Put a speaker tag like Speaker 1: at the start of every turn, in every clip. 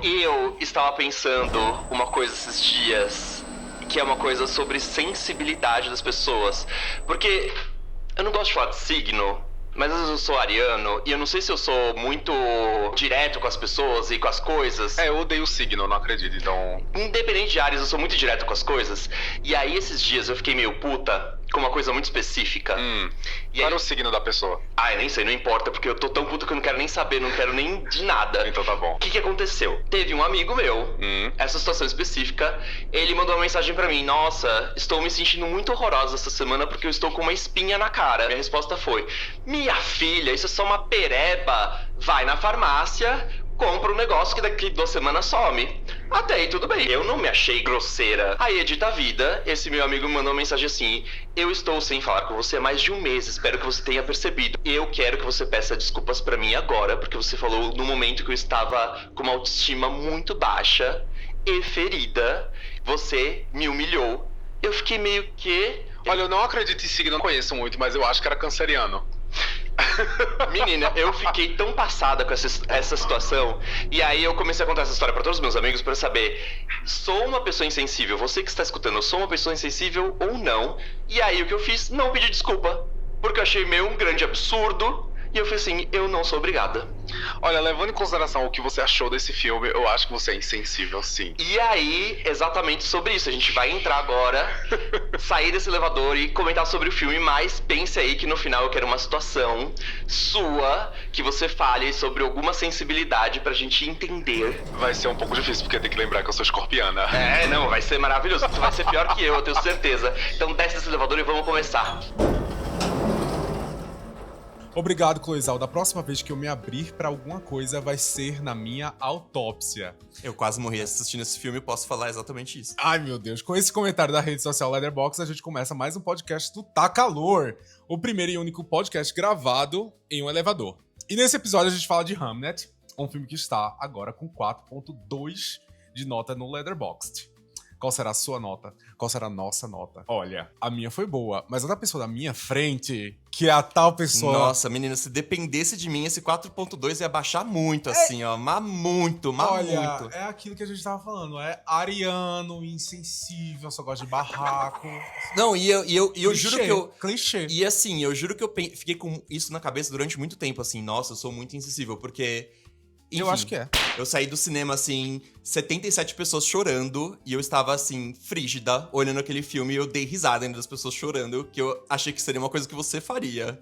Speaker 1: Eu estava pensando uma coisa esses dias, que é uma coisa sobre sensibilidade das pessoas. Porque eu não gosto de falar de signo, mas às vezes eu sou ariano e eu não sei se eu sou muito direto com as pessoas e com as coisas.
Speaker 2: Eu odeio o signo, não acredito, então...
Speaker 1: Independente de Ares, eu sou muito direto com as coisas. E aí esses dias eu fiquei meio puta com uma coisa muito específica. E
Speaker 2: Qual
Speaker 1: aí...
Speaker 2: era o signo da pessoa?
Speaker 1: eu nem sei, não importa, porque eu tô tão puto que eu não quero nem saber, não quero nem de nada.
Speaker 2: Então tá bom.
Speaker 1: O que aconteceu? Teve um amigo meu, essa situação específica, ele mandou uma mensagem pra mim: nossa, estou me sentindo muito horrorosa essa semana porque eu estou com uma espinha na cara. Minha resposta foi: minha filha, isso é só uma pereba, vai na farmácia, compra um negócio que daqui 2 semanas some. Até aí tudo bem, eu não me achei grosseira. Aí, edita a vida, esse meu amigo me mandou uma mensagem assim: eu estou sem falar com você há mais de 1 mês, espero que você tenha percebido. Eu quero que você peça desculpas pra mim agora, porque você falou no momento que eu estava com uma autoestima muito baixa e ferida, você me humilhou. Eu fiquei meio que...
Speaker 2: Olha, eu não acredito em signo, não conheço muito, mas eu acho que era canceriano.
Speaker 1: Menina, eu fiquei tão passada com essa situação. E aí eu comecei a contar essa história pra todos os meus amigos pra saber: sou uma pessoa insensível? Você que está escutando, eu sou uma pessoa insensível ou não? E aí o que eu fiz? Não pedi desculpa, porque eu achei meio um grande absurdo. E eu falei assim: eu não sou obrigada.
Speaker 2: Olha, levando em consideração o que você achou desse filme, eu acho que você é insensível, sim.
Speaker 1: E aí, exatamente sobre isso, a gente vai entrar agora, sair desse elevador e comentar sobre o filme, mas pense aí que no final eu quero uma situação sua, que você fale sobre alguma sensibilidade pra gente entender.
Speaker 2: Vai ser um pouco difícil, porque tem que lembrar que eu sou escorpiana.
Speaker 1: Não, vai ser maravilhoso, tu vai ser pior que eu tenho certeza. Então desce desse elevador e vamos começar.
Speaker 3: Obrigado, Cloizal. Da próxima vez que eu me abrir pra alguma coisa, vai ser na minha autópsia.
Speaker 4: Eu quase morri assistindo esse filme e posso falar exatamente isso.
Speaker 3: Ai, meu Deus. Com esse comentário da rede social Letterboxd, a gente começa mais um podcast do Tá Calor, o primeiro e único podcast gravado em um elevador. E nesse episódio a gente fala de Hamnet, um filme que está agora com 4.2 de nota no Letterboxd. Qual será a sua nota? Qual será a nossa nota? Olha, a minha foi boa, mas a da pessoa da minha frente, que é a tal pessoa...
Speaker 4: Nossa, menina, se dependesse de mim, esse 4.2 ia baixar muito, assim, ó. Mas muito.
Speaker 3: Olha, é aquilo que a gente tava falando, é ariano, insensível, só gosta de barraco.
Speaker 4: Não, e eu
Speaker 3: Clichê,
Speaker 4: juro que eu...
Speaker 3: Clichê.
Speaker 4: E assim, eu juro que eu fiquei com isso na cabeça durante muito tempo, assim. Nossa, eu sou muito insensível, porque... Enfim,
Speaker 3: Eu acho que é.
Speaker 4: Eu saí do cinema, assim, 77 pessoas chorando, e eu estava, assim, frígida, olhando aquele filme, e eu dei risada ainda das pessoas chorando, que eu achei que seria uma coisa que você faria.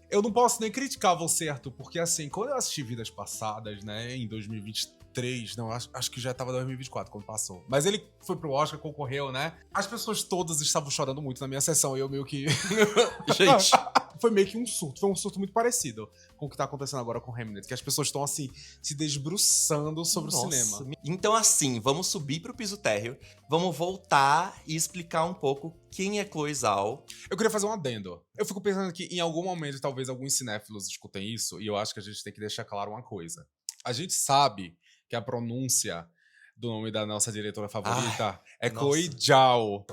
Speaker 3: Eu não posso nem criticar você, Arthur, porque assim, quando eu assisti Vidas Passadas, né, em 2023, não, acho que já tava em 2024 quando passou. Mas ele foi pro Oscar, concorreu, né? As pessoas todas estavam chorando muito na minha sessão e eu meio que...
Speaker 4: Gente...
Speaker 3: Foi meio que um surto, foi um surto muito parecido com o que tá acontecendo agora com Hamnet, que as pessoas estão, assim, se desbruçando sobre o cinema.
Speaker 4: Então, assim, vamos subir pro piso térreo, vamos voltar e explicar um pouco quem é Chloe Zhao.
Speaker 3: Eu queria fazer um adendo. Eu fico pensando que em algum momento, talvez alguns cinéfilos escutem isso, e eu acho que a gente tem que deixar claro uma coisa. A gente sabe que a pronúncia do nome da nossa diretora favorita é Chloe Zhao.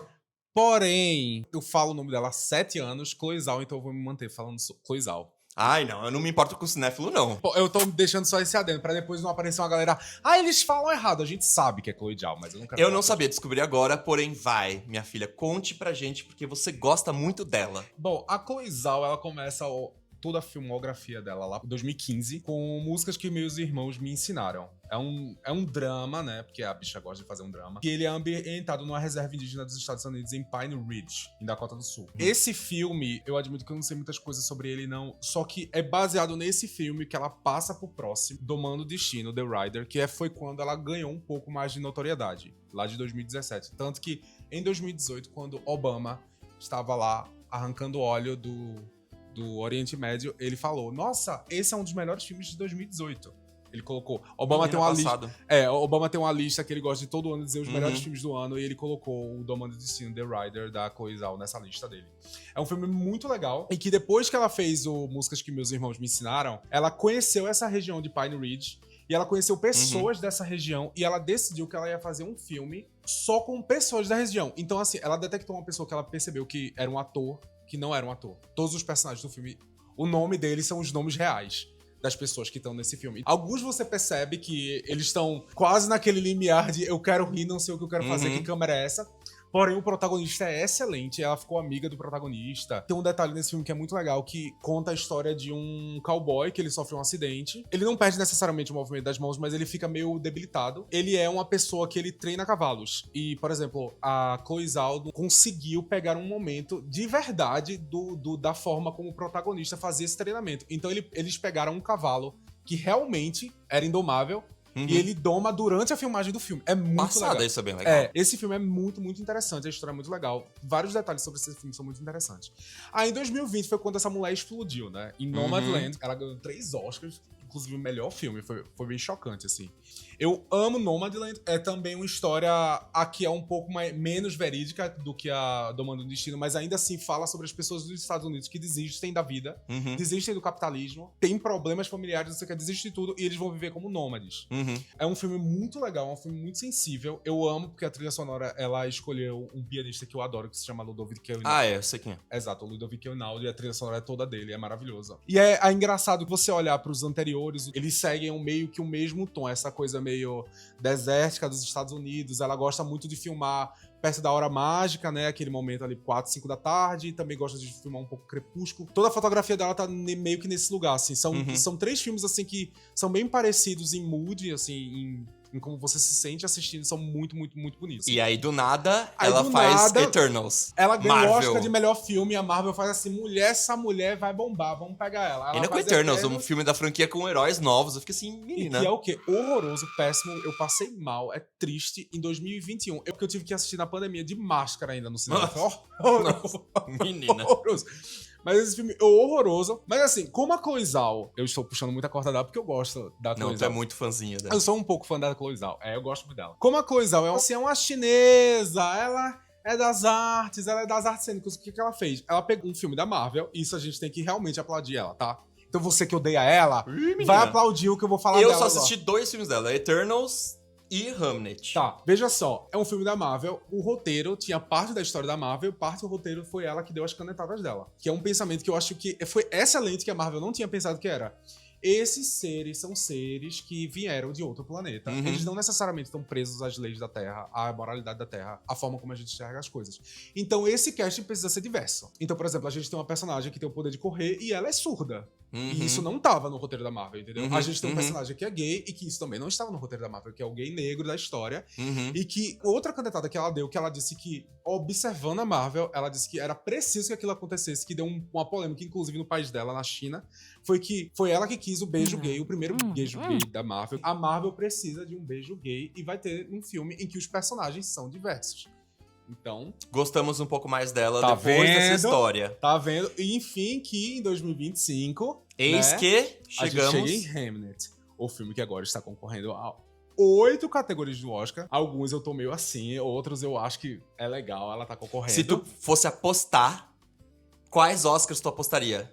Speaker 3: Porém, eu falo o nome dela há 7 anos, Chloe Zhao, então eu vou me manter falando Chloe Zhao.
Speaker 4: Ai, não, eu não me importo com o cinéfilo, não.
Speaker 3: Eu tô deixando só esse adendo, pra depois não aparecer uma galera... eles falam errado, a gente sabe que é Chloe Zhao, mas eu não quero...
Speaker 4: Eu não sabia, descobrir agora, porém vai, minha filha, conte pra gente, porque você gosta muito dela.
Speaker 3: Bom, a Chloe Zhao, ela começa toda a filmografia dela lá em 2015 com músicas que meus irmãos me ensinaram. É um drama, né? Porque a bicha gosta de fazer um drama. E ele é ambientado numa reserva indígena dos Estados Unidos, em Pine Ridge, em Dakota do Sul. Esse filme, eu admito que eu não sei muitas coisas sobre ele, não. Só que é baseado nesse filme que ela passa pro próximo, Domando o Destino, The Rider, que foi quando ela ganhou um pouco mais de notoriedade, lá de 2017. Tanto que, em 2018, quando Obama estava lá arrancando óleo do Oriente Médio, ele falou: nossa, esse é um dos melhores filmes de 2018. Ele colocou... Obama tem uma lista... Obama tem uma lista que ele gosta de todo ano dizer os melhores filmes do ano, e ele colocou o Domando o Destino, The Rider, da Chloe Zhao, nessa lista dele. É um filme muito legal, e que depois que ela fez o Músicas que Meus Irmãos Me Ensinaram, ela conheceu essa região de Pine Ridge, e ela conheceu pessoas dessa região, e ela decidiu que ela ia fazer um filme só com pessoas da região. Então, assim, ela detectou uma pessoa que ela percebeu que era um ator, que não era um ator. Todos os personagens do filme, o nome deles são os nomes reais das pessoas que estão nesse filme. Alguns você percebe que eles estão quase naquele limiar de eu quero rir, não sei o que eu quero fazer, que câmera é essa? Porém, o protagonista é excelente, ela ficou amiga do protagonista. Tem um detalhe nesse filme que é muito legal, que conta a história de um cowboy que ele sofre um acidente. Ele não perde necessariamente o movimento das mãos, mas ele fica meio debilitado. Ele é uma pessoa que ele treina cavalos. E, por exemplo, a Chloe Zhao conseguiu pegar um momento de verdade da forma como o protagonista fazia esse treinamento. Então, eles pegaram um cavalo que realmente era indomável, e ele doma durante a filmagem do filme. É muito legal.
Speaker 4: Isso é bem legal.
Speaker 3: Esse filme é muito, muito interessante. A história é muito legal. Vários detalhes sobre esse filme são muito interessantes. Aí, em 2020, foi quando essa mulher explodiu, né? Em Nomadland, ela ganhou 3 Oscars. Inclusive, o melhor filme. Foi bem chocante, assim. Eu amo Nomadland. É também uma história aqui é um pouco menos verídica do que a Domando do Destino, mas ainda assim fala sobre as pessoas dos Estados Unidos que desistem da vida, desistem do capitalismo, têm problemas familiares, você quer desistir de tudo, e eles vão viver como nômades. É um filme muito legal, é um filme muito sensível. Eu amo porque a trilha sonora, ela escolheu um pianista que eu adoro, que se chama Ludovico Einaudi.
Speaker 4: Eu sei quem é.
Speaker 3: Exato, o Ludovico Einaudi, e a trilha sonora é toda dele, é maravilhosa. E é engraçado que você olhar pros anteriores, eles seguem meio que o mesmo tom, essa coisa meio desértica dos Estados Unidos. Ela gosta muito de filmar perto da hora mágica, né? Aquele momento ali, 4, 5 da tarde. E também gosta de filmar um pouco crepúsculo. Toda a fotografia dela tá meio que nesse lugar, assim. São 3 filmes, assim, que são bem parecidos em mood, assim, em como você se sente assistindo, são muito, muito, muito bonitos.
Speaker 4: E aí, do nada, ela faz Eternals.
Speaker 3: Ela ganhou o Oscar de melhor filme, e a Marvel faz assim, essa mulher vai bombar, vamos pegar ela.
Speaker 4: Ainda com Eternals, um filme da franquia com heróis novos. Eu fiquei assim, menina.
Speaker 3: E que é o quê? Horroroso, péssimo, eu passei mal, é triste, em 2021. Porque eu tive que assistir na pandemia de máscara ainda no cinema. Foi horroroso.
Speaker 4: Menina.
Speaker 3: Horroroso. Mas esse filme é horroroso. Mas assim, como a Chloe Zhao, eu estou puxando muita corda dela porque eu gosto da Chloe Zhao.
Speaker 4: Não, tu é muito fãzinha dela.
Speaker 3: Eu sou um pouco fã da Chloe Zhao. Eu gosto muito dela. Como a Chloe Zhao é uma chinesa, ela é das artes cênicas. O que ela fez? Ela pegou um filme da Marvel, e isso a gente tem que realmente aplaudir ela, tá? Então você que odeia ela, vai aplaudir o que eu vou falar dela.
Speaker 4: Eu só assisti 2 filmes dela, Eternals e Hamnet.
Speaker 3: Tá, veja só. É um filme da Marvel. O roteiro tinha parte da história da Marvel, parte do roteiro foi ela que deu as canetadas dela. Que é um pensamento que eu acho que foi excelente, que a Marvel não tinha pensado que era. Esses seres são seres que vieram de outro planeta. Eles não necessariamente estão presos às leis da Terra, à moralidade da Terra, à forma como a gente enxerga as coisas. Então esse casting precisa ser diverso. Então, por exemplo, a gente tem uma personagem que tem o poder de correr e ela é surda. E isso não tava no roteiro da Marvel, entendeu? A gente tem um personagem que é gay e que isso também não estava no roteiro da Marvel, que é o gay negro da história. E que outra canetada que ela deu, que ela disse que, observando a Marvel, ela disse que era preciso que aquilo acontecesse, que deu uma polêmica, inclusive no país dela, na China, foi ela que quis o beijo gay, o primeiro beijo gay da Marvel. A Marvel precisa de um beijo gay e vai ter um filme em que os personagens são diversos. Então...
Speaker 4: Gostamos um pouco mais dela depois dessa história.
Speaker 3: Tá vendo? E enfim, que em 2025...
Speaker 4: Eis que chegamos...
Speaker 3: A gente chega em Hamnet, o filme que agora está concorrendo a 8 categorias do Oscar. Alguns eu tô meio assim, outros eu acho que é legal, ela tá concorrendo.
Speaker 4: Se tu fosse apostar, quais Oscars tu apostaria?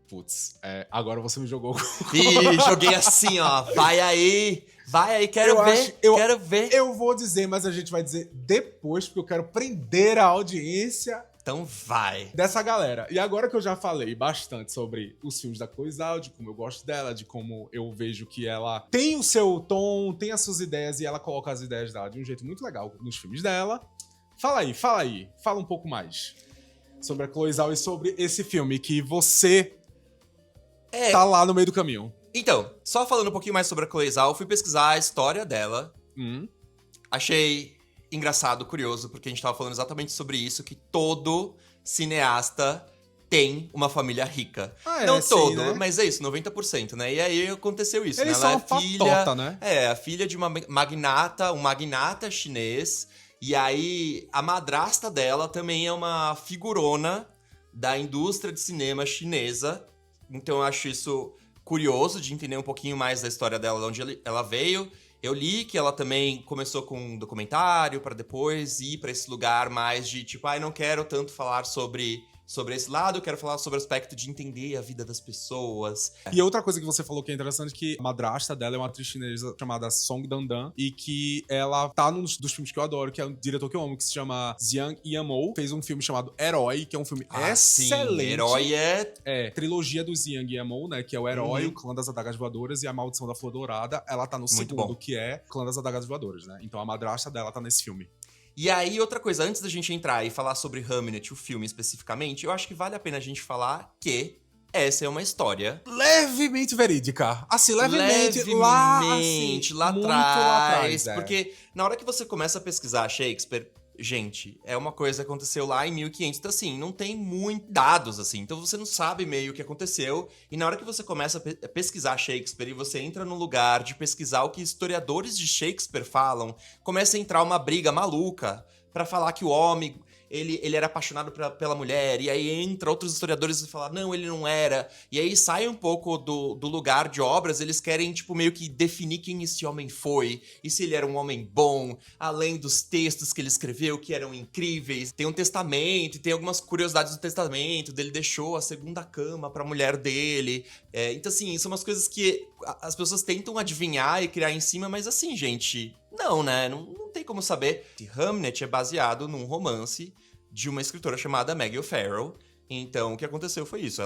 Speaker 3: Putz, agora você me jogou.
Speaker 4: Ih, joguei assim, ó. Vai aí, quero ver.
Speaker 3: Eu vou dizer, mas a gente vai dizer depois, porque eu quero prender a audiência.
Speaker 4: Então vai.
Speaker 3: Dessa galera. E agora que eu já falei bastante sobre os filmes da Chloe Zhao, de como eu gosto dela, de como eu vejo que ela tem o seu tom, tem as suas ideias, e ela coloca as ideias dela de um jeito muito legal nos filmes dela. Fala aí. Fala um pouco mais sobre a Chloe Zhao e sobre esse filme que você... tá lá no meio do caminho.
Speaker 4: Então, só falando um pouquinho mais sobre a Chloe Zhao, fui pesquisar a história dela. Achei engraçado, curioso, porque a gente tava falando exatamente sobre isso, que todo cineasta tem uma família rica. Não todo, né? Mas é isso, 90%, né? E aí aconteceu isso,
Speaker 3: Eles
Speaker 4: né?
Speaker 3: são
Speaker 4: Ela
Speaker 3: uma patota, né?
Speaker 4: a filha de um magnata chinês. E aí, a madrasta dela também é uma figurona da indústria de cinema chinesa. Então eu acho isso curioso de entender um pouquinho mais da história dela, de onde ela veio. Eu li que ela também começou com um documentário para depois ir para esse lugar mais de tipo, não quero tanto falar sobre sobre esse lado, eu quero falar sobre o aspecto de entender a vida das pessoas.
Speaker 3: E outra coisa que você falou que é interessante, que a madrasta dela é uma atriz chinesa chamada Song Dan-dan, e que ela tá num dos filmes que eu adoro, que é um diretor que eu amo, que se chama Zhang Yimou, fez um filme chamado Herói, que é um filme excelente.
Speaker 4: Sim, Herói
Speaker 3: trilogia do Zhang Yimou, né, que é o Herói, o Clã das Adagas Voadoras e a Maldição da Flor Dourada. Ela tá no segundo, que é Clã das Adagas Voadoras, né? Então a madrasta dela tá nesse filme.
Speaker 4: E aí, outra coisa, antes da gente entrar e falar sobre Hamnet, o filme especificamente, eu acho que vale a pena a gente falar que essa é uma história
Speaker 3: levemente verídica. Assim, levemente lá atrás.
Speaker 4: Lá atrás, porque na hora que você começa a pesquisar Shakespeare, gente, é uma coisa que aconteceu lá em 1500, então assim, não tem muitos dados, assim, então você não sabe meio o que aconteceu, e na hora que você começa a pesquisar Shakespeare e você entra no lugar de pesquisar o que historiadores de Shakespeare falam, começa a entrar uma briga maluca pra falar que o homem... Ele era apaixonado pela mulher, e aí entra outros historiadores e falam, não, ele não era. E aí sai um pouco do lugar de obras, eles querem, tipo, meio que definir quem esse homem foi, e se ele era um homem bom, além dos textos que ele escreveu, que eram incríveis. Tem um testamento, e tem algumas curiosidades do testamento, dele deixou a segunda cama pra mulher dele. Então, assim, são umas coisas que as pessoas tentam adivinhar e criar em cima, mas assim, gente... Não, né? Não tem como saber. Hamnet é baseado num romance de uma escritora chamada Maggie O'Farrell. Então, o que aconteceu foi isso.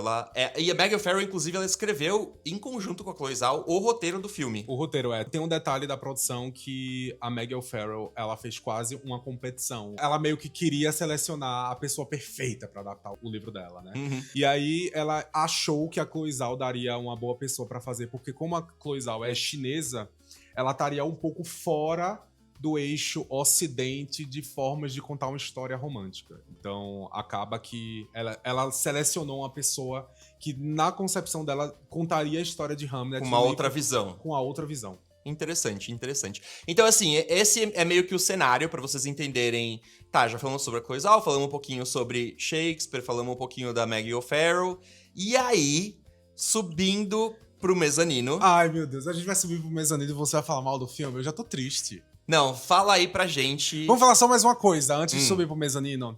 Speaker 4: E a Maggie O'Farrell, inclusive, ela escreveu, em conjunto com a Chloe Zhao, o roteiro do filme.
Speaker 3: O roteiro tem um detalhe da produção que a Maggie O'Farrell, ela fez quase uma competição. Ela meio que queria selecionar a pessoa perfeita pra adaptar o livro dela, né? E aí, ela achou que a Chloe Zhao daria uma boa pessoa pra fazer, porque como a Chloe Zhao é chinesa, ela estaria um pouco fora do eixo ocidente de formas de contar uma história romântica. Então, acaba que ela selecionou uma pessoa que, na concepção dela, contaria a história de Hamlet.
Speaker 4: Com uma outra visão.
Speaker 3: Com a outra visão.
Speaker 4: Interessante, interessante. Então, assim, esse é meio que o cenário pra vocês entenderem. Tá, já falamos sobre a Chloe Zhao, falamos um pouquinho sobre Shakespeare, falamos um pouquinho da Maggie O'Farrell. E aí, subindo pro mezanino.
Speaker 3: Ai, meu Deus, a gente vai subir pro mezanino e você vai falar mal do filme? Eu já tô triste.
Speaker 4: Não, fala aí pra gente.
Speaker 3: Vamos falar só mais uma coisa, antes de subir pro mezanino.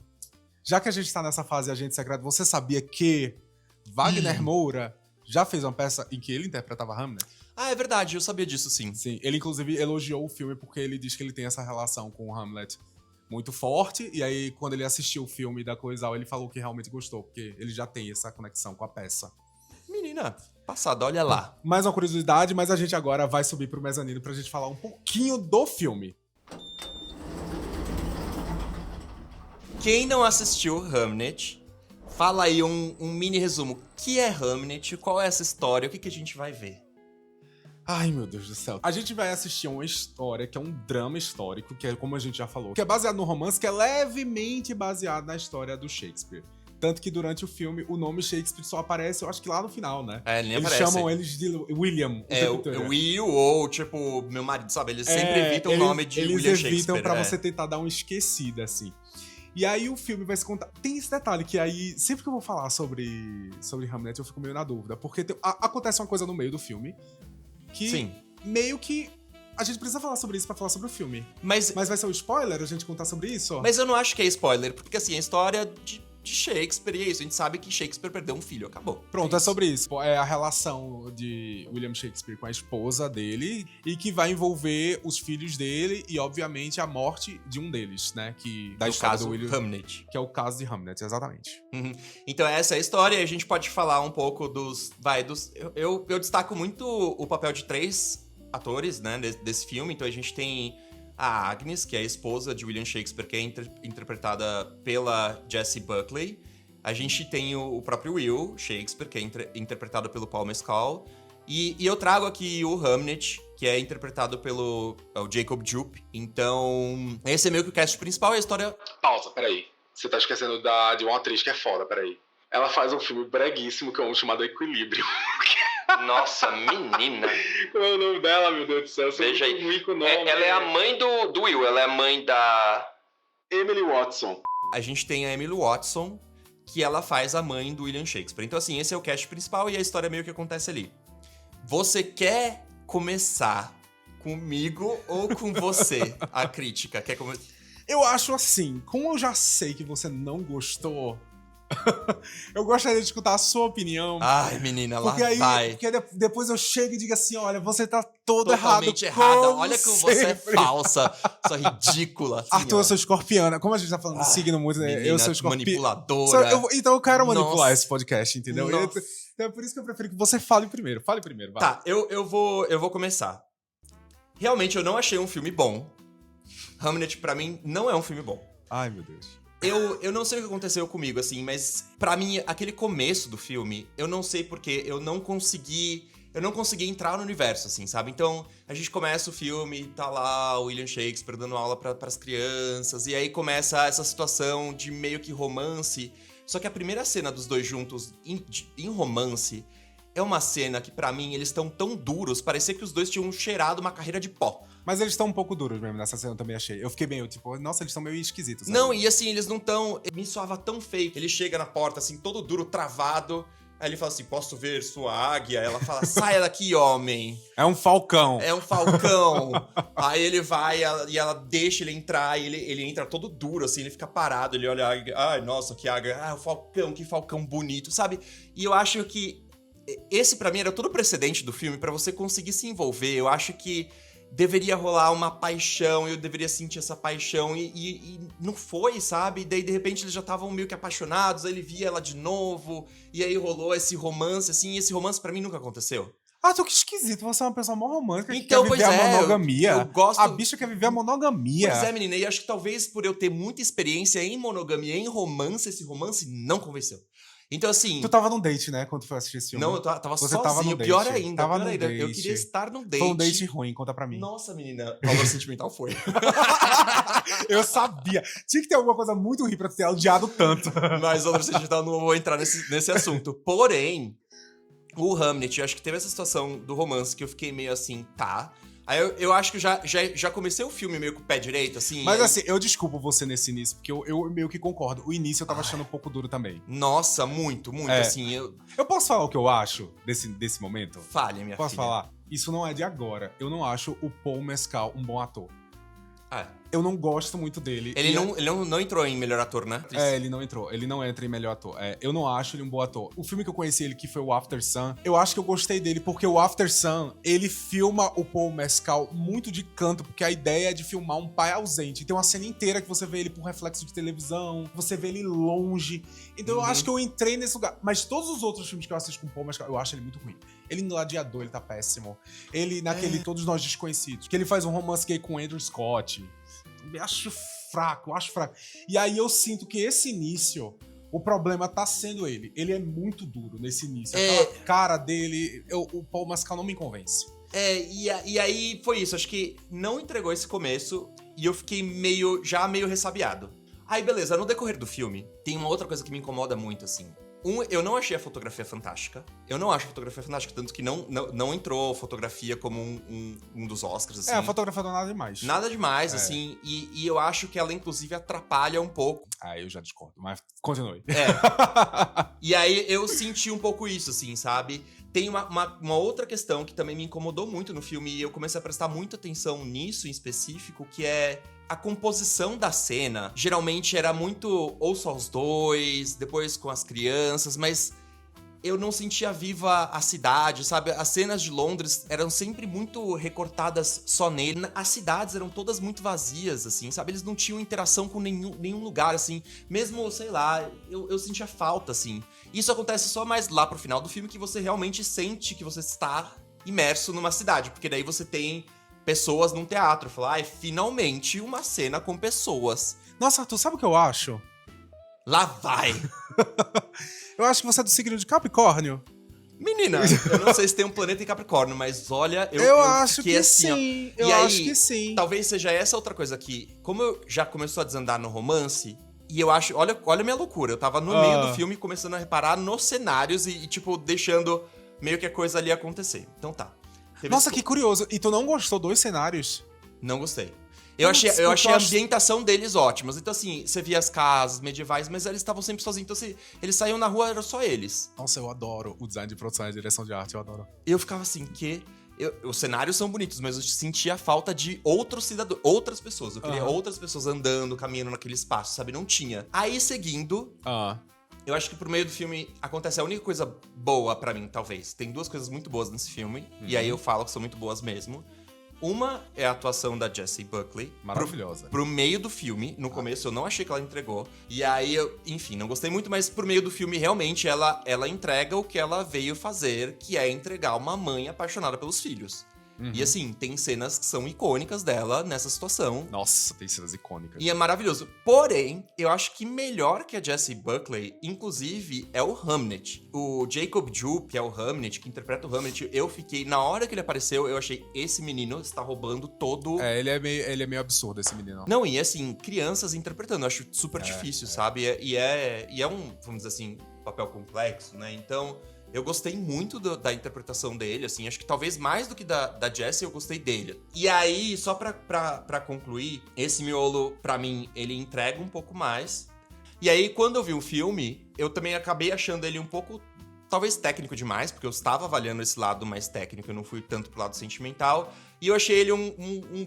Speaker 3: Já que a gente tá nessa fase Agente Secreto, você sabia que Wagner Moura já fez uma peça em que ele interpretava Hamlet?
Speaker 4: Ah, é verdade, eu sabia disso, sim.
Speaker 3: Sim, ele inclusive elogiou o filme porque ele diz que ele tem essa relação com o Hamlet muito forte, e aí quando ele assistiu o filme da Chloe Zhao, ele falou que realmente gostou, porque ele já tem essa conexão com a peça.
Speaker 4: Menina, passada, olha lá.
Speaker 3: Mais uma curiosidade, mas a gente agora vai subir pro mezanino pra gente falar um pouquinho do filme.
Speaker 4: Quem não assistiu Hamnet, fala aí um mini resumo. O que é Hamnet? Qual é essa história? O que a gente vai ver?
Speaker 3: Ai, meu Deus do céu. A gente vai assistir uma história que é um drama histórico, que é como a gente já falou, que é baseado no romance, que é levemente baseado na história do Shakespeare. Tanto que durante o filme, o nome Shakespeare só aparece, eu acho que lá no final, né?
Speaker 4: É, nem
Speaker 3: eles
Speaker 4: aparece.
Speaker 3: chamam eles de William.
Speaker 4: O Will ou, tipo, meu marido, sabe? Eles sempre evitam o nome de William Shakespeare.
Speaker 3: Eles evitam pra você tentar dar uma esquecida, assim. E aí o filme vai se contar... Tem esse detalhe que aí, sempre que eu vou falar sobre Hamlet, eu fico meio na dúvida. Porque acontece uma coisa no meio do filme que
Speaker 4: Sim.
Speaker 3: meio que... A gente precisa falar sobre isso pra falar sobre o filme.
Speaker 4: Mas
Speaker 3: vai ser um spoiler a gente contar sobre isso?
Speaker 4: Mas eu não acho que é spoiler, porque assim, a história de Shakespeare, e é isso. A gente sabe que Shakespeare perdeu um filho, acabou.
Speaker 3: Pronto, é sobre isso. É a relação de William Shakespeare com a esposa dele e que vai envolver os filhos dele e, obviamente, a morte de um deles, né? Da história
Speaker 4: caso,
Speaker 3: do William,
Speaker 4: Hamlet.
Speaker 3: Que é o caso de Hamlet, exatamente.
Speaker 4: Então essa é a história, e a gente pode falar um pouco dos... Eu destaco muito o papel de 3 atores, né, desse filme. Então a gente tem a Agnes, que é a esposa de William Shakespeare, que é interpretada pela Jessie Buckley. A gente tem o próprio Will Shakespeare, que é interpretado pelo Paul Mescal. E eu trago aqui o Hamnet, que é interpretado pelo Jacob Jupp. Então, esse é meio que o cast principal e a história...
Speaker 2: Pausa, peraí. Você tá esquecendo de uma atriz que é foda, peraí. Ela faz um filme breguíssimo que é um chamado Equilíbrio.
Speaker 1: Nossa, menina.
Speaker 2: Qual é o nome dela, meu Deus do céu?
Speaker 1: Veja aí.
Speaker 2: Ruim com o nome.
Speaker 1: Ela é a mãe do Will, ela é a mãe da...
Speaker 2: Emily Watson.
Speaker 4: A gente tem a Emily Watson, que ela faz a mãe do William Shakespeare. Então, assim, esse é o cast principal e a história meio que acontece ali. Você quer começar comigo ou com você a crítica?
Speaker 3: Eu acho assim, como eu já sei que você não gostou, Eu gostaria de escutar a sua opinião.
Speaker 4: Ai, menina, lá
Speaker 3: Porque aí,
Speaker 4: vai.
Speaker 3: porque depois eu chego e digo assim, olha, você tá todo errado.
Speaker 4: Totalmente errada.
Speaker 3: como
Speaker 4: Olha como você é
Speaker 3: sempre.
Speaker 4: falsa, sua ridícula. Assim,
Speaker 3: Arthur,
Speaker 4: ó.
Speaker 3: eu sou escorpiana. Como a gente tá falando de signo muito, né?
Speaker 4: Menina
Speaker 3: Eu sou escorpiana.
Speaker 4: manipuladora.
Speaker 3: Então eu quero manipular
Speaker 4: Nossa.
Speaker 3: esse podcast, entendeu?
Speaker 4: Nossa.
Speaker 3: Então é por isso que eu prefiro que você fale primeiro. Fale primeiro, vai.
Speaker 4: Tá, eu vou começar. Realmente, eu não achei um filme bom. Hamlet, pra mim, não é um filme bom.
Speaker 3: Ai, meu Deus.
Speaker 4: Eu não sei o que aconteceu comigo, assim, mas pra mim, aquele começo do filme, eu não sei porque eu não consegui entrar no universo, assim, sabe? Então, a gente começa o filme, tá lá o William Shakespeare dando aula pras crianças, e aí começa essa situação de meio que romance. Só que a primeira cena dos dois juntos em romance é uma cena que, pra mim, eles estão tão duros, parecia que os dois tinham cheirado uma carreira de pó.
Speaker 3: Mas eles estão um pouco duros mesmo, nessa cena eu também achei. Eu fiquei meio, tipo, nossa, eles estão meio esquisitos. sabe?
Speaker 4: Não, e assim, eles não tão... Me soava tão feio. Ele chega na porta, assim, todo duro, travado. Aí ele fala assim, posso ver sua águia? Ela fala, saia daqui, homem.
Speaker 3: É um falcão.
Speaker 4: É um falcão. Aí ele vai e ela deixa ele entrar. E ele entra todo duro, assim, ele fica parado. Ele olha a águia. Ai, nossa, que águia. Ah, o falcão, que falcão bonito, sabe? E eu acho que esse, pra mim, era todo o precedente do filme pra você conseguir se envolver. Eu acho que deveria rolar uma paixão, eu deveria sentir essa paixão, e não foi, sabe? E daí, de repente, eles já estavam meio que apaixonados, aí ele via ela de novo, e aí rolou esse romance, assim, e esse romance pra mim nunca aconteceu.
Speaker 3: Arthur, que esquisito. Você é uma pessoa mó romântica
Speaker 4: Então,
Speaker 3: que quer
Speaker 4: pois
Speaker 3: viver a
Speaker 4: é,
Speaker 3: monogamia.
Speaker 4: eu gosto...
Speaker 3: A bicha quer viver a monogamia.
Speaker 4: Pois é, menina, e acho que talvez por eu ter muita experiência em monogamia, em romance, esse romance não convenceu. Então, assim...
Speaker 3: Tu tava num date, né, quando tu foi assistir esse filme?
Speaker 4: Não, eu tava
Speaker 3: Você
Speaker 4: sozinho,
Speaker 3: tava no
Speaker 4: pior
Speaker 3: date.
Speaker 4: ainda,
Speaker 3: Tava
Speaker 4: pior
Speaker 3: no
Speaker 4: ainda. Eu
Speaker 3: date.
Speaker 4: queria estar no date.
Speaker 3: Foi um date ruim, conta pra mim.
Speaker 4: Nossa, menina, valor sentimental foi.
Speaker 3: Eu sabia. Tinha que ter alguma coisa muito ruim pra tu ter odiado tanto.
Speaker 4: Mas valor sentimental não vou entrar nesse assunto. Porém, o Hamlet, eu acho que teve essa situação do romance que eu fiquei meio assim, tá... Aí eu acho que já comecei o filme meio com o pé direito, assim.
Speaker 3: Mas
Speaker 4: aí...
Speaker 3: assim, eu desculpo você nesse início, porque eu meio que concordo. O início eu tava achando um pouco duro também.
Speaker 4: Nossa, muito,
Speaker 3: É.
Speaker 4: assim.
Speaker 3: Eu posso falar o que eu acho desse momento?
Speaker 4: Fale, minha
Speaker 3: Posso
Speaker 4: filha.
Speaker 3: falar? Isso não é de agora. Eu não acho o Paul Mescal um bom ator.
Speaker 4: Ah,
Speaker 3: Eu não gosto muito dele.
Speaker 4: ele
Speaker 3: E
Speaker 4: não entrou em melhor ator, né?
Speaker 3: É, ele não entrou. Ele não entra em melhor ator. É, eu não acho ele um bom ator. O filme que eu conheci ele, que foi o After Sun, eu acho que eu gostei dele porque o After Sun, ele filma o Paul Mescal muito de canto, porque a ideia é de filmar um pai ausente. Tem uma cena inteira que você vê ele por reflexo de televisão, você vê ele longe. Então eu acho que eu entrei nesse lugar. Mas todos os outros filmes que eu assisto com o Paul Mescal, eu acho ele muito ruim. Ele em Gladiador, ele tá péssimo. Ele naquele Todos Nós Desconhecidos, que ele faz um romance gay com o Andrew Scott. Eu acho fraco. E aí eu sinto que esse início, o problema tá sendo ele. Ele é muito duro nesse início. Aquela cara dele, o Paul Mescal não me convence.
Speaker 4: E aí foi isso. Acho que não entregou esse começo e eu fiquei meio ressabiado. Aí, beleza, no decorrer do filme, tem uma outra coisa que me incomoda muito, assim. Eu não achei a fotografia fantástica. Eu não acho a fotografia fantástica, tanto que não entrou fotografia como um dos Oscars, assim.
Speaker 3: A fotografia não é nada demais.
Speaker 4: Nada demais, assim, e eu acho que ela, inclusive, atrapalha um pouco.
Speaker 3: Eu já discordo, mas continue.
Speaker 4: E aí eu senti um pouco isso, assim, sabe? Tem uma outra questão que também me incomodou muito no filme, e eu comecei a prestar muita atenção nisso em específico, que é a composição da cena. Geralmente era muito ou só os dois, depois com as crianças, mas eu não sentia viva a cidade, sabe? As cenas de Londres eram sempre muito recortadas só nele. As cidades eram todas muito vazias, assim, sabe? Eles não tinham interação com nenhum lugar, assim. Mesmo, sei lá, eu sentia falta, assim. Isso acontece só mais lá pro final do filme, que você realmente sente que você está imerso numa cidade. Porque daí você tem pessoas num teatro. Falar, finalmente uma cena com pessoas.
Speaker 3: Nossa, Arthur, sabe o que eu acho?
Speaker 4: Lá vai!
Speaker 3: Eu acho que você é do signo de Capricórnio.
Speaker 4: Menina, eu não sei se tem um planeta em Capricórnio, mas olha, eu
Speaker 3: acho que
Speaker 4: assim,
Speaker 3: sim.
Speaker 4: Ó.
Speaker 3: Eu acho que sim.
Speaker 4: Talvez seja essa outra coisa aqui. Como eu já começou a desandar no romance, e eu acho... Olha a minha loucura. Eu tava no meio do filme começando a reparar nos cenários e, tipo, deixando meio que a coisa ali acontecer. Então tá.
Speaker 3: Nossa, que curioso. E tu não gostou dos cenários?
Speaker 4: Não gostei. Eu achei a ambientação deles ótimas. Então, assim, você via as casas medievais, mas eles estavam sempre sozinhos. Então, se eles saíam na rua, era só eles.
Speaker 3: Nossa, eu adoro o design de produção e a direção de arte, eu adoro.
Speaker 4: Eu ficava assim, os cenários são bonitos, mas eu sentia a falta de outros cidadãos, outras pessoas. Eu queria outras pessoas andando, caminhando naquele espaço, sabe? Não tinha. Aí, seguindo, Eu acho que pro meio do filme acontece a única coisa boa pra mim, talvez. Tem duas coisas muito boas nesse filme, e aí eu falo que são muito boas mesmo. Uma é a atuação da Jessie Buckley.
Speaker 3: Maravilhosa.
Speaker 4: Pro meio do filme. No começo eu não achei que ela entregou. E aí, enfim, não gostei muito, mas pro meio do filme, realmente, ela entrega o que ela veio fazer, que é entregar uma mãe apaixonada pelos filhos. E assim, tem cenas que são icônicas dela nessa situação.
Speaker 3: Nossa, tem cenas icônicas.
Speaker 4: E é maravilhoso. Porém, eu acho que melhor que a Jessie Buckley, inclusive, é o Hamnet. O Jacob Jupp, que é o Hamnet, que interpreta o Hamnet, eu fiquei... Na hora que ele apareceu, eu achei, esse menino está roubando todo...
Speaker 3: Ele é meio absurdo, esse menino.
Speaker 4: Não, e assim, crianças interpretando, eu acho super difícil, sabe? E é um, vamos dizer assim, papel complexo, né? Então... Eu gostei muito da interpretação dele, assim. Acho que talvez mais do que da Jessie, eu gostei dele. E aí, só pra concluir, esse miolo, pra mim, ele entrega um pouco mais. E aí, quando eu vi o filme, eu também acabei achando ele um pouco, talvez técnico demais, porque eu estava avaliando esse lado mais técnico, eu não fui tanto pro lado sentimental. E eu achei ele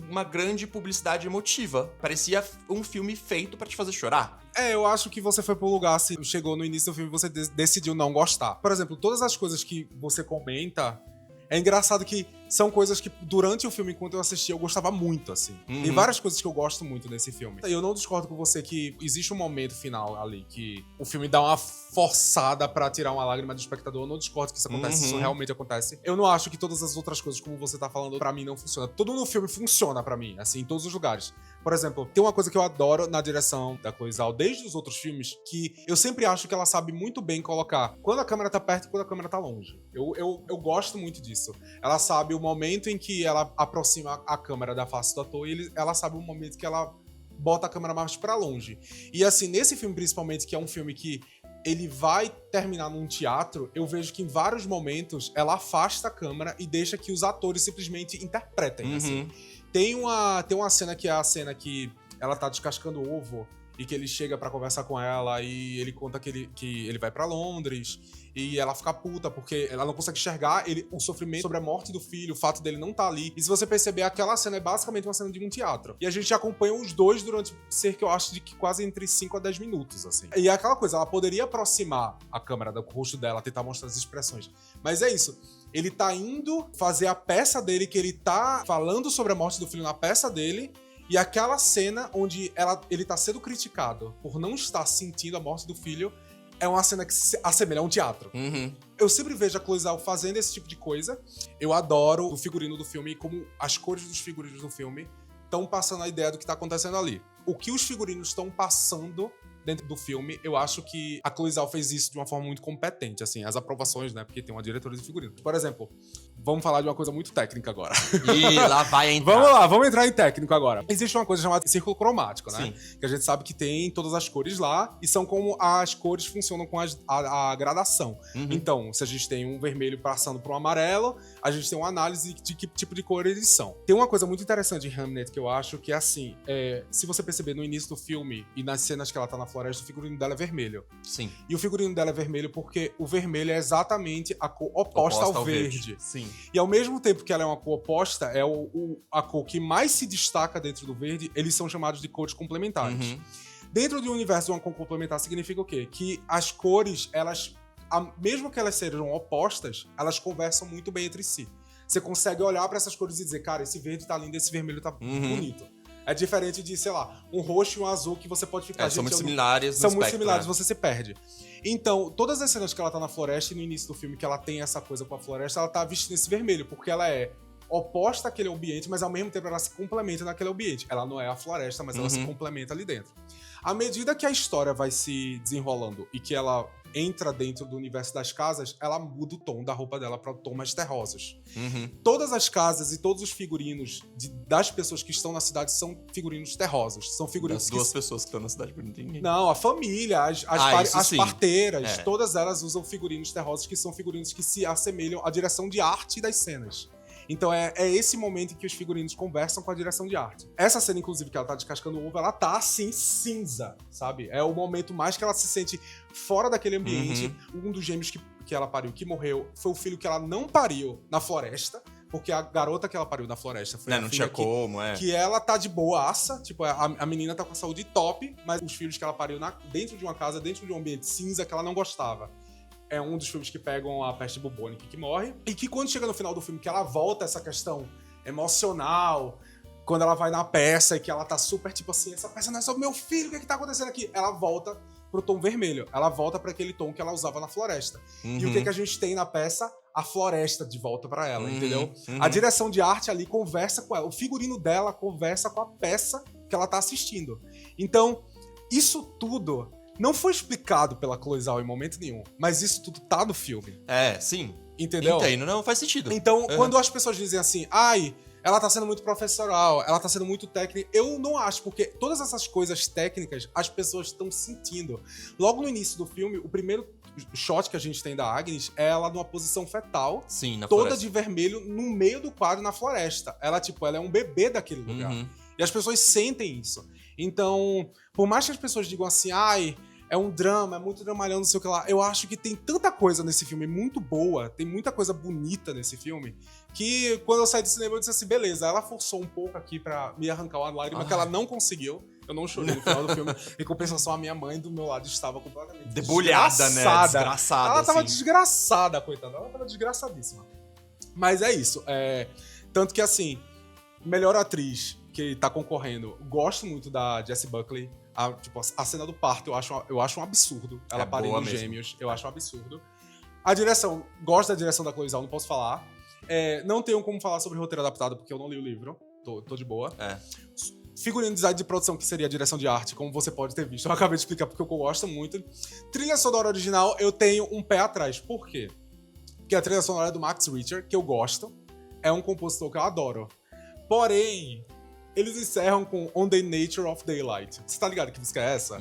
Speaker 4: uma grande publicidade emotiva. Parecia um filme feito pra te fazer chorar.
Speaker 3: Eu acho que você foi pro lugar, se chegou no início do filme e você decidiu não gostar. Por exemplo, todas as coisas que você comenta, é engraçado que são coisas que durante o filme, enquanto eu assisti, eu gostava muito, assim. Tem várias coisas que eu gosto muito nesse filme. Eu não discordo com você que existe um momento final ali que o filme dá uma forçada pra tirar uma lágrima do espectador. Eu não discordo que isso acontece, isso realmente acontece. Eu não acho que todas as outras coisas, como você tá falando, pra mim não funciona. Tudo no filme funciona pra mim, assim, em todos os lugares. Por exemplo, tem uma coisa que eu adoro na direção da Chloe Zhao, desde os outros filmes, que eu sempre acho que ela sabe muito bem colocar quando a câmera tá perto e quando a câmera tá longe. Eu gosto muito disso. Ela sabe o momento em que ela aproxima a câmera da face do ator e ela sabe o momento que ela bota a câmera mais pra longe. E assim, nesse filme principalmente, que é um filme que ele vai terminar num teatro, eu vejo que em vários momentos ela afasta a câmera e deixa que os atores simplesmente interpretem, assim. Tem uma cena que é a cena que ela tá descascando o ovo e que ele chega pra conversar com ela e ele conta que ele vai pra Londres e ela fica puta porque ela não consegue enxergar o sofrimento sobre a morte do filho, o fato dele não tá ali. E se você perceber, aquela cena é basicamente uma cena de um teatro. E a gente acompanha os dois durante cerca, eu acho, de quase entre 5 a 10 minutos, assim. E é aquela coisa, ela poderia aproximar a câmera do rosto dela, tentar mostrar as expressões. Mas é isso. Ele tá indo fazer a peça dele, que ele tá falando sobre a morte do filho na peça dele, e aquela cena onde ele tá sendo criticado por não estar sentindo a morte do filho é uma cena que se assemelha a um teatro. Eu sempre vejo a Chloe Zhao fazendo esse tipo de coisa. Eu adoro o figurino do filme e como as cores dos figurinos do filme estão passando a ideia do que tá acontecendo ali. O que os figurinos estão passando dentro do filme, eu acho que a Chloe Zhao fez isso de uma forma muito competente, assim, as aprovações, né, porque tem uma diretora de figurino. Por exemplo, vamos falar de uma coisa muito técnica agora.
Speaker 4: Ih, lá vai entrar.
Speaker 3: Vamos lá, vamos entrar em técnico agora. Existe uma coisa chamada círculo cromático, né?
Speaker 4: Sim.
Speaker 3: Que a gente sabe que tem todas as cores lá e são como as cores funcionam com a gradação. Então, se a gente tem um vermelho passando para um amarelo, a gente tem uma análise de que tipo de cor eles são. Tem uma coisa muito interessante em Hamnet que eu acho que é assim, se você perceber no início do filme e nas cenas que ela tá na floresta, o figurino dela é vermelho.
Speaker 4: Sim.
Speaker 3: E o figurino dela é vermelho porque o vermelho é exatamente a cor oposta ao verde.
Speaker 4: Sim.
Speaker 3: E ao mesmo tempo que ela é uma cor oposta, é a cor que mais se destaca dentro do verde, eles são chamados de cores complementares. Dentro do universo de uma cor complementar significa o quê? Que as cores, mesmo que elas sejam opostas, elas conversam muito bem entre si. Você consegue olhar pra essas cores e dizer, cara, esse verde tá lindo, esse vermelho tá bonito. É diferente de, sei lá, um roxo e um azul que você pode ficar...
Speaker 4: São muito similares no
Speaker 3: São muito
Speaker 4: espectro,
Speaker 3: similares,
Speaker 4: né?
Speaker 3: você se perde. Então, todas as cenas que ela tá na floresta e no início do filme que ela tem essa coisa com a floresta, ela tá vestindo esse vermelho, porque ela é oposta àquele ambiente, mas ao mesmo tempo ela se complementa naquele ambiente. Ela não é a floresta, mas ela se complementa ali dentro. À medida que a história vai se desenrolando e que ela entra dentro do universo das casas, ela muda o tom da roupa dela para tons mais terrosos. Todas as casas e todos os figurinos das pessoas que estão na cidade são figurinos terrosos. São figurinos
Speaker 4: Das duas pessoas que estão na cidade, não tem ninguém.
Speaker 3: Não, a família, as
Speaker 4: sim.
Speaker 3: parteiras, todas elas usam figurinos terrosos, que são figurinos que se assemelham à direção de arte das cenas. Então é esse momento em que os figurinos conversam com a direção de arte. Essa cena, inclusive, que ela tá descascando o ovo, ela tá assim, cinza, sabe? É o momento mais que ela se sente fora daquele ambiente. Um dos gêmeos que ela pariu, que morreu, foi o filho que ela não pariu na floresta, porque a garota que ela pariu na floresta foi a
Speaker 4: Não
Speaker 3: filha
Speaker 4: tinha como,
Speaker 3: que ela tá de boaça, tipo, a menina tá com a saúde top, mas os filhos que ela pariu dentro de uma casa, dentro de um ambiente cinza que ela não gostava. É um dos filmes que pegam a peste bubônica que morre. E que quando chega no final do filme, que ela volta essa questão emocional, quando ela vai na peça e que ela tá super tipo assim, essa peça não é sobre meu filho, o que é que tá acontecendo aqui? Ela volta pro tom vermelho. Ela volta pra aquele tom que ela usava na floresta. E o que é que a gente tem na peça? A floresta de volta pra ela, entendeu? A direção de arte ali conversa com ela. O figurino dela conversa com a peça que ela tá assistindo. Então, isso tudo não foi explicado pela Chloe Zhao em momento nenhum. Mas isso tudo tá no filme.
Speaker 4: Sim.
Speaker 3: Entendeu?
Speaker 4: Entendo, não faz sentido.
Speaker 3: Então, quando as pessoas dizem assim, ela tá sendo muito professoral, ela tá sendo muito técnica. Eu não acho, porque todas essas coisas técnicas as pessoas estão sentindo. Logo no início do filme, o primeiro shot que a gente tem da Agnes é ela numa posição fetal,
Speaker 4: Sim, na
Speaker 3: toda
Speaker 4: floresta.
Speaker 3: de vermelho, no meio do quadro na floresta. Ela é um bebê daquele lugar. E as pessoas sentem isso. Então, por mais que as pessoas digam assim, é um drama, é muito dramalhão, não sei o que lá. Eu acho que tem tanta coisa nesse filme muito boa, tem muita coisa bonita nesse filme, que quando eu saí do cinema eu disse assim, beleza, ela forçou um pouco aqui pra me arrancar uma lágrima, que ela não conseguiu. Eu não chorei no final do filme. Em compensação, a minha mãe do meu lado estava completamente
Speaker 4: debulhada, né? Desgraçada.
Speaker 3: Ela tava
Speaker 4: assim.
Speaker 3: desgraçada, coitada. Ela tava desgraçadíssima. Mas é isso. Tanto que, assim, melhor atriz que tá concorrendo, gosto muito da Jessie Buckley. A cena do parto eu acho um absurdo. Ela parindo gêmeos. Eu acho um absurdo. A direção, gosto da direção da Chloe Zhao, não posso falar. Não tenho como falar sobre roteiro adaptado, porque eu não li o livro. Tô de boa. Figurino, design de produção, que seria a direção de arte, como você pode ter visto. Eu acabei de explicar porque eu gosto muito. Trilha sonora original, eu tenho um pé atrás. Por quê? Porque a trilha sonora é do Max Richter, que eu gosto. É um compositor que eu adoro. Porém, eles encerram com On the Nature of Daylight. Você tá ligado que música é essa?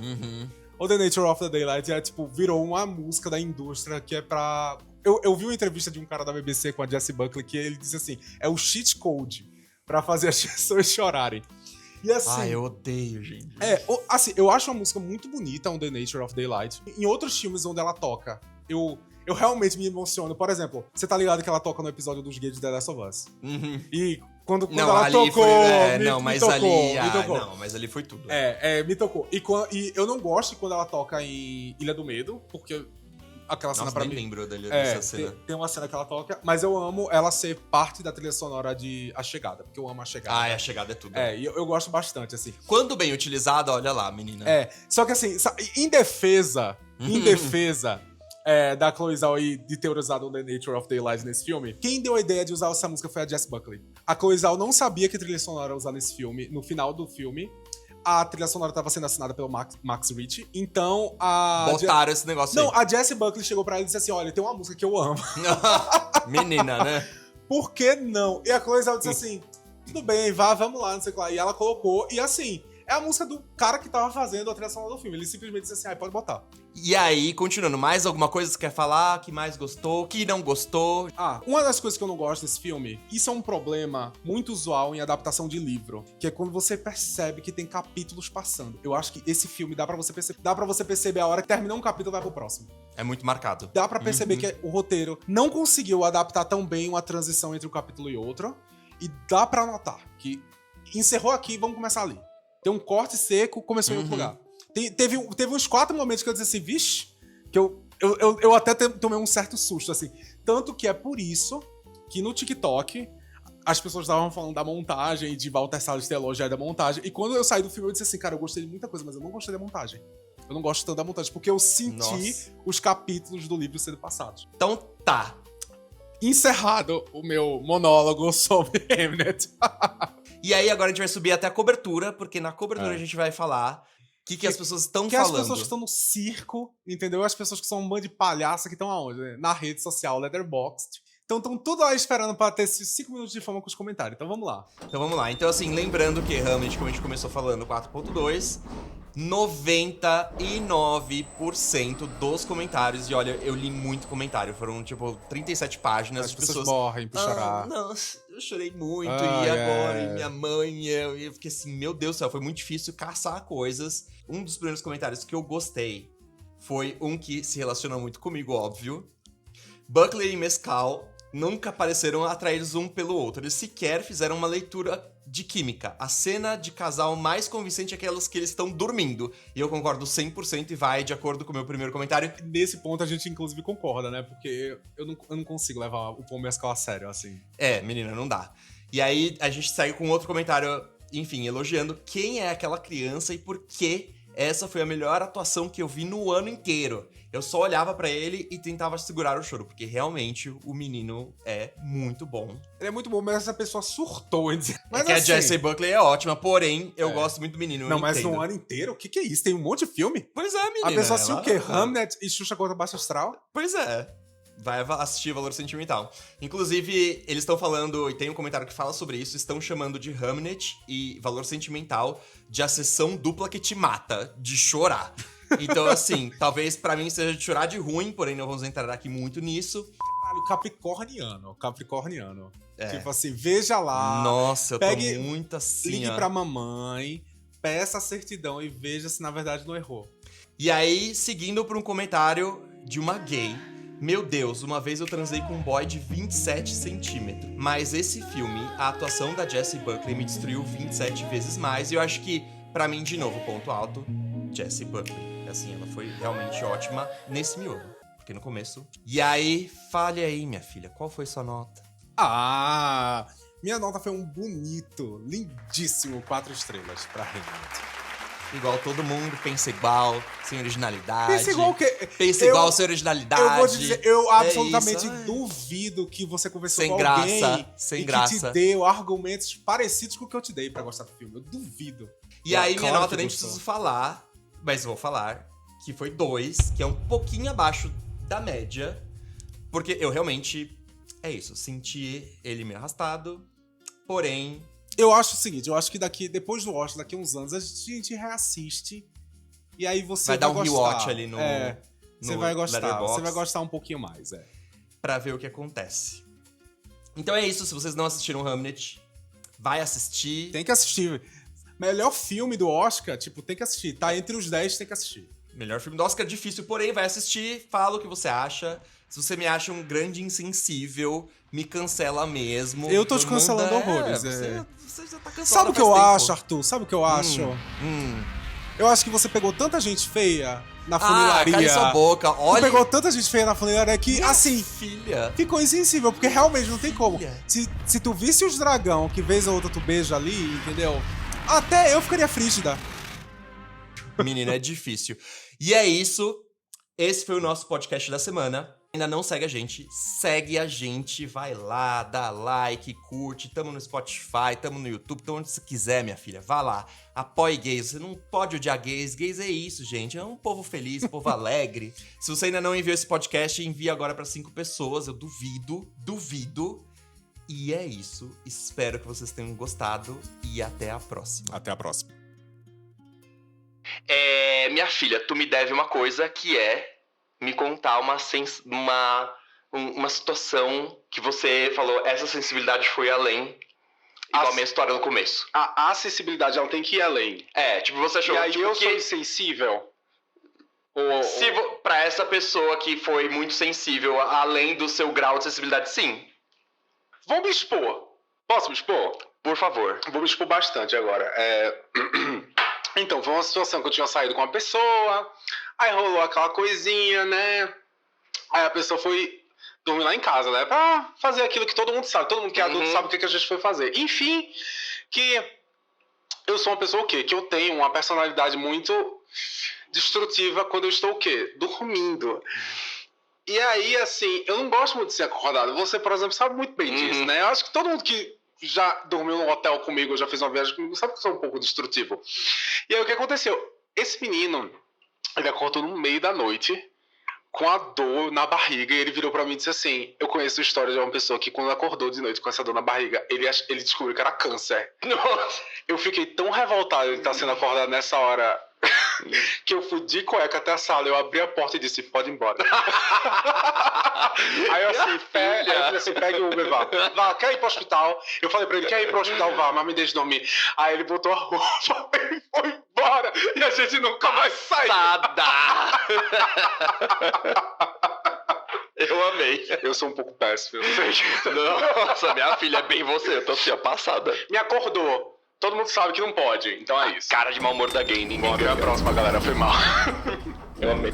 Speaker 3: On the Nature of the Daylight virou uma música da indústria que é pra... Eu vi uma entrevista de um cara da BBC com a Jessie Buckley que ele disse assim, é o cheat code pra fazer as pessoas chorarem. E assim,
Speaker 4: eu odeio, gente.
Speaker 3: Assim, eu acho uma música muito bonita, On the Nature of Daylight. Em outros filmes onde ela toca, eu realmente me emociono. Por exemplo, você tá ligado que ela toca no episódio dos gays de The Last of Us? E quando ela tocou...
Speaker 4: mas ali foi tudo.
Speaker 3: Me tocou. E eu não gosto quando ela toca em Ilha do Medo, porque aquela cena pra mim...
Speaker 4: nem lembro dessa cena.
Speaker 3: Tem uma cena que ela toca, mas eu amo ela ser parte da trilha sonora de A Chegada, porque eu amo A Chegada.
Speaker 4: A Chegada é tudo.
Speaker 3: E eu gosto bastante, assim.
Speaker 4: Quando bem utilizada, olha lá, menina.
Speaker 3: Só que assim, em defesa da Chloe Zhao e de ter usado The Nature of Daylight nesse filme, quem deu a ideia de usar essa música foi a Jessie Buckley. A Chloe Zhao não sabia que trilha sonora ia usar nesse filme. No final do filme, a trilha sonora estava sendo assinada pelo Max Richter. Então,
Speaker 4: botaram esse negócio aí.
Speaker 3: Não, a Jessie Buckley chegou pra ela e disse assim, olha, tem uma música que eu amo.
Speaker 4: Menina, né?
Speaker 3: Por que não? E a Chloe Zhao disse assim, tudo bem, vamos lá, não sei o que lá. E ela colocou, e assim... É a música do cara que tava fazendo a trilha sonora do filme. Ele simplesmente disse assim, pode botar.
Speaker 4: E aí, continuando, mais alguma coisa que você quer falar? Que mais gostou? Que não gostou?
Speaker 3: Uma das coisas que eu não gosto desse filme, isso é um problema muito usual em adaptação de livro, que é quando você percebe que tem capítulos passando. Eu acho que esse filme dá pra você perceber a hora que terminou um capítulo e vai pro próximo.
Speaker 4: É muito marcado.
Speaker 3: Dá pra perceber que o roteiro não conseguiu adaptar tão bem uma transição entre um capítulo e outro, e dá pra notar que encerrou aqui, vamos começar ali. Tem um corte seco, começou em outro lugar. Teve uns 4 momentos que eu disse assim, vixe, que eu até tomei um certo susto, assim. Tanto que é por isso que no TikTok as pessoas estavam falando da montagem e de Walter Salles ter elogiado da montagem. E quando eu saí do filme, eu disse assim, cara, eu gostei de muita coisa, mas eu não gostei da montagem. Eu não gosto tanto da montagem, porque eu senti os capítulos do livro sendo passados.
Speaker 4: Então tá.
Speaker 3: Encerrado o meu monólogo sobre Hamnet.
Speaker 4: E aí agora a gente vai subir até a cobertura, porque na cobertura a gente vai falar o que as pessoas estão falando.
Speaker 3: Que as pessoas que estão no circo, entendeu? As pessoas que são um bando de palhaça que estão aonde? Na rede social, Letterboxd. Então estão tudo lá esperando pra ter esses 5 minutos de fama com os comentários. Então vamos lá. Então
Speaker 4: assim, lembrando que realmente, como a gente começou falando, 4.2... 99% dos comentários, e olha, eu li muito comentário, foram tipo 37 páginas.
Speaker 3: As pessoas morrem por chorar.
Speaker 4: Nossa, eu chorei muito, e agora, e minha mãe, e eu fiquei assim, meu Deus do céu, foi muito difícil caçar coisas. Um dos primeiros comentários que eu gostei foi um que se relaciona muito comigo, óbvio. Buckley e Mescal nunca pareceram atraídos um pelo outro. Eles sequer fizeram uma leitura de química. A cena de casal mais convincente é aquelas que eles estão dormindo. E eu concordo 100% e vai de acordo com o meu primeiro comentário.
Speaker 3: Nesse ponto a gente, inclusive, concorda, né? Porque eu não consigo levar o Paul Mescal a sério, assim.
Speaker 4: É, menina, não dá. E aí a gente segue com outro comentário, enfim, elogiando quem é aquela criança e por que essa foi a melhor atuação que eu vi no ano inteiro. Eu só olhava pra ele e tentava segurar o choro, porque realmente o menino é muito bom.
Speaker 3: Ele é muito bom, mas essa pessoa surtou em dizer. Mas
Speaker 4: é que
Speaker 3: assim,
Speaker 4: a Jessie Buckley é ótima, porém, eu gosto muito do menino.
Speaker 3: Não, mas no ano inteiro? O que é isso? Tem um monte de filme?
Speaker 4: Pois é, menina.
Speaker 3: A pessoa assistiu o quê? Hamlet e Xuxa contra Baixo Astral?
Speaker 4: Pois é. Vai assistir Valor Sentimental. Inclusive, eles estão falando, e tem um comentário que fala sobre isso, estão chamando de Hamlet e Valor Sentimental de a sessão dupla que te mata, de chorar. Então, assim, talvez pra mim seja de chorar de ruim, porém não vamos entrar aqui muito nisso.
Speaker 3: Caralho, Capricorniano.
Speaker 4: É.
Speaker 3: Tipo assim, veja lá.
Speaker 4: Nossa, eu
Speaker 3: pegue,
Speaker 4: tô muito assim,
Speaker 3: ligue
Speaker 4: ó.
Speaker 3: pra mamãe, peça a certidão e veja se na verdade não errou.
Speaker 4: E aí, seguindo por um comentário de uma gay. Meu Deus, uma vez eu transei com um boy de 27 centímetros. Mas esse filme, a atuação da Jessie Buckley me destruiu 27 vezes mais. E eu acho que, pra mim, de novo, ponto alto, Jessie Buckley. Assim, ela foi realmente ótima nesse miolo. Porque no começo... E aí, fale aí, minha filha, qual foi sua nota?
Speaker 3: Ah, minha nota foi um bonito, lindíssimo 4 estrelas pra Hamlet.
Speaker 4: Igual todo mundo, pensa igual, sem originalidade.
Speaker 3: Pensa igual o quê?
Speaker 4: Pensa igual, sem originalidade.
Speaker 3: Eu vou te dizer, eu absolutamente
Speaker 4: isso.
Speaker 3: duvido que você conversou
Speaker 4: Sem
Speaker 3: com
Speaker 4: graça,
Speaker 3: alguém
Speaker 4: sem
Speaker 3: e
Speaker 4: graça.
Speaker 3: que te deu argumentos parecidos com o que eu te dei pra gostar do filme. Eu duvido.
Speaker 4: E aí, minha
Speaker 3: claro
Speaker 4: nota
Speaker 3: que
Speaker 4: nem
Speaker 3: gostou.
Speaker 4: preciso falar, mas vou falar, que foi 2, que é um pouquinho abaixo da média, porque eu realmente, é isso, senti ele meio arrastado, porém...
Speaker 3: Eu acho o seguinte, eu acho que depois do Oscar, daqui a uns anos, a gente reassiste e aí você
Speaker 4: vai dar um
Speaker 3: gostar.
Speaker 4: rewatch ali no
Speaker 3: você vai gostar,
Speaker 4: Letterboxd,
Speaker 3: você vai gostar um pouquinho mais,
Speaker 4: pra ver o que acontece. Então é isso, se vocês não assistiram Hamlet, vai assistir.
Speaker 3: Tem que assistir. Melhor filme do Oscar, tipo, tem que assistir. Tá entre os 10, tem que assistir.
Speaker 4: Melhor filme do Oscar, difícil, porém, vai assistir, fala o que você acha. Se você me acha um grande insensível, me cancela mesmo.
Speaker 3: Eu tô te cancelando horrores.
Speaker 4: Você já tá cancelado.
Speaker 3: Sabe o que eu acho, Arthur? Sabe o que eu acho? Eu acho que você pegou tanta gente feia na funilaria.
Speaker 4: Cala sua boca, olha.
Speaker 3: Você pegou tanta gente feia na funilaria que,
Speaker 4: Minha
Speaker 3: assim,
Speaker 4: filha.
Speaker 3: ficou insensível, porque realmente não tem como.
Speaker 4: Filha.
Speaker 3: Se tu visse os dragão, que vez ou outra tu beija ali, entendeu? Até eu ficaria frígida.
Speaker 4: Menina, é difícil. E é isso. Esse foi o nosso podcast da semana. Ainda não segue a gente, vai lá, dá like, curte, tamo no Spotify, tamo no YouTube, tamo onde você quiser, minha filha, vá lá, apoie gays, você não pode odiar gays é isso, gente, é um povo feliz, um povo alegre. Se você ainda não enviou esse podcast, envia agora pra 5 pessoas, eu duvido, e é isso, espero que vocês tenham gostado e até a próxima.
Speaker 3: Até a próxima.
Speaker 1: Minha filha, tu me deve uma coisa que é me contar uma situação que você falou, essa sensibilidade foi além, igual a minha história no começo.
Speaker 2: A acessibilidade, ela tem que ir além.
Speaker 1: Tipo, você achou...
Speaker 2: E aí
Speaker 1: tipo,
Speaker 2: eu
Speaker 1: que
Speaker 2: sou insensível?
Speaker 1: pra essa pessoa que foi muito sensível, além do seu grau de sensibilidade, sim.
Speaker 2: Vou me expor. Posso me expor?
Speaker 1: Por favor.
Speaker 2: Vou me expor bastante agora. Então, foi uma situação que eu tinha saído com uma pessoa, aí rolou aquela coisinha, né? Aí a pessoa foi dormir lá em casa, né? Pra fazer aquilo que todo mundo sabe. Todo mundo que é adulto sabe o que a gente foi fazer. Enfim, que eu sou uma pessoa o quê? Que eu tenho uma personalidade muito destrutiva quando eu estou o quê? Dormindo. E aí, assim, eu não gosto muito de ser acordado. Você, por exemplo, sabe muito bem disso, né? Eu acho que todo mundo que já dormiu num hotel comigo, já fez uma viagem comigo, sabe que eu sou um pouco destrutivo. E aí, o que aconteceu? Esse menino, ele acordou no meio da noite, com a dor na barriga, e ele virou pra mim e disse assim, eu conheço a história de uma pessoa que quando acordou de noite com essa dor na barriga, ele descobriu que era câncer. Nossa. Eu fiquei tão revoltado de ele estar sendo acordado nessa hora, que eu fui de cueca até a sala, eu abri a porta e disse, pode ir embora. Aí eu falei assim, pegue o Uber, vá, quer ir pro hospital? Eu falei pra ele, quer ir pro hospital? Vá, mas me deixe dormir. Aí ele botou a roupa e foi embora, e a gente nunca mais saiu.
Speaker 1: Eu amei. também.
Speaker 2: Eu sou um pouco péssimo, eu sei.
Speaker 1: Nossa, minha filha é bem você, eu tô assim, ó, passada.
Speaker 2: Me acordou. Todo mundo sabe que não pode, então é isso.
Speaker 1: Cara de mau humor da gay, ninguém
Speaker 2: Bom, até a
Speaker 1: ganha.
Speaker 2: próxima, galera. Foi mal.
Speaker 1: Eu amei.